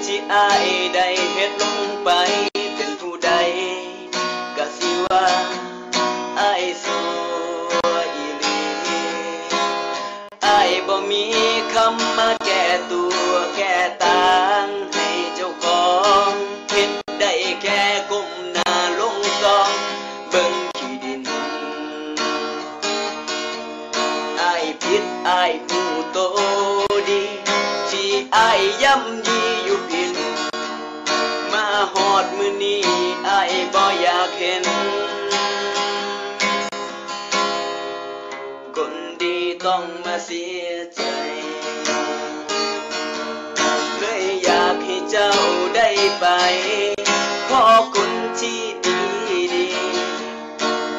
ที่อ้ายได้เฮ็ดลงไปเป็นผู้ใดก็สิว่าอ้ายสัวอีหลีอ้ายบ่มีคำมาแก้ตัวแก้ต่างให้เจ้าของเฮ็ดได้แค่ก้มหน้าลงซองเบิ่งขี้ดินอ้ายผิดอ้ายหูโตดีที่อ้ายย่ำยีอยู่ผิดมาฮอดมื้อนี้อ้ายบ่อยากเห็นคนดีต้องมาเสียใจเลยอยากให้เจ้าได้ไปขอคนที่ดี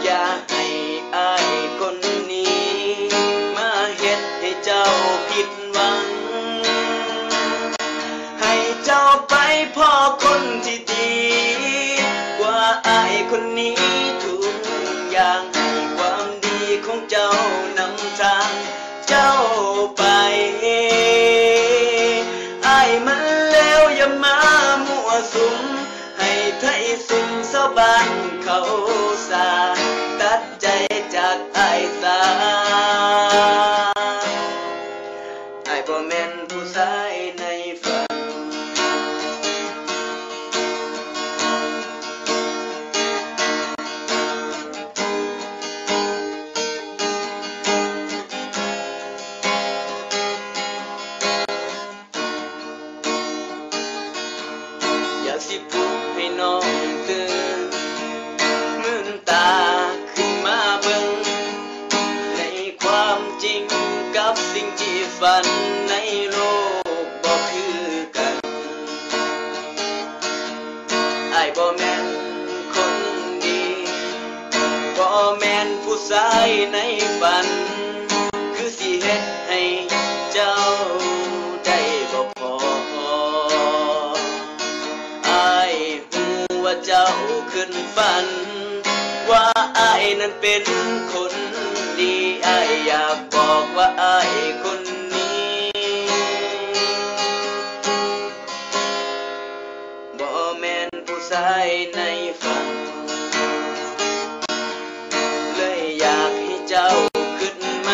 อย่าให้อ้ายคนนี้มาเฮ็ดให้เจ้าผิดหวังให้เจ้าไปพ่อคนที่ดีกว่าอ้ายคนนี้ทุกอย่างให้ความดีของเจ้านำทางเจ้าไปอ้ายมันแล้วอย่ามามั่วสุมให้ไทยสุมชาวบ้านเขาสาตัดใจจากอ้ายสาอ้ายบ่แม่นผู้ชายในฝันอยากสิปลุกให้น้องตื่นมื่นตาขึ้นมาเบิ่งในความจริงกับสิ่งที่ฝันในโลกบ่คือกันอ้ายบ่แม่นคนดีบ่แม่นผู้ชายในฝันคือสิเฮ็ดให้เจ้าได้บ่พออ้ายฮู้ว่าเจ้าขึ้นฝันว่าอ้ายนั้นเป็นคนดีอ้ายอยากบอกว่าอ้ายคนนี้บ่แม่นผู้ชายในฝันเลยอยากให้เจ้าขึ้นไหม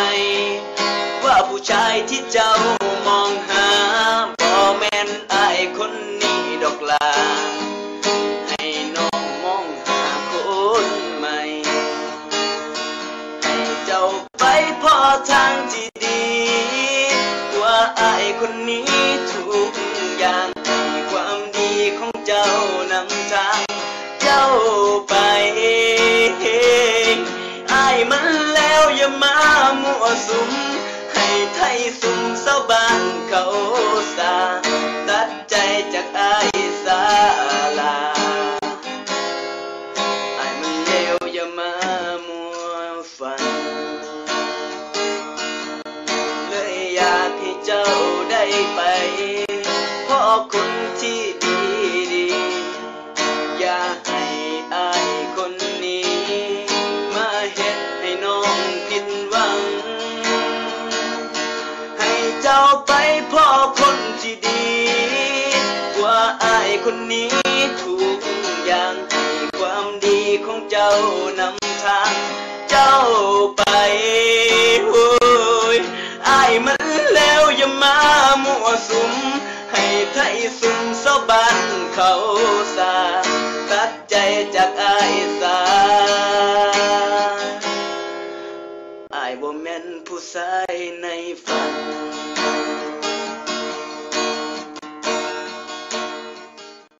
ว่าผู้ชายที่เจ้ามองหาบ่แม่นอ้ายคนนี้ดอกลาให้น้องมองหาคนใหม่ให้เจ้าไปพอทางที่ดีกว่าอ้ายคนนี้ทุกอย่างให้ความดีของเจ้านำทางเจ้าไปอ้ายมันแล้วอย่ามามั่วสุมให้ไทยสุมชาวบ้านเขาสาตัดใจจากอ้ายสาลาอ้ายมันแล้วอย่ามามัวฝันเลยอยากให้เจ้าได้ไปเพราะคนที่ดีอย่าให้อ้ายคนนี้มาเฮ็ดให้น้องผิดหวังให้เจ้าไปพ่อคนที่ดีกว่าอ้ายคนนี้ทุกอย่างให้ความดีของเจ้านำทางเจ้าไปโอ้ยอ้ายมันแล้วอย่ามามั่วสุมให้ไทยสุมชาวบ้านเขาสาตัดใจจากอ้ายสาอ้ายบ่แม่นผู้ชายในฝัน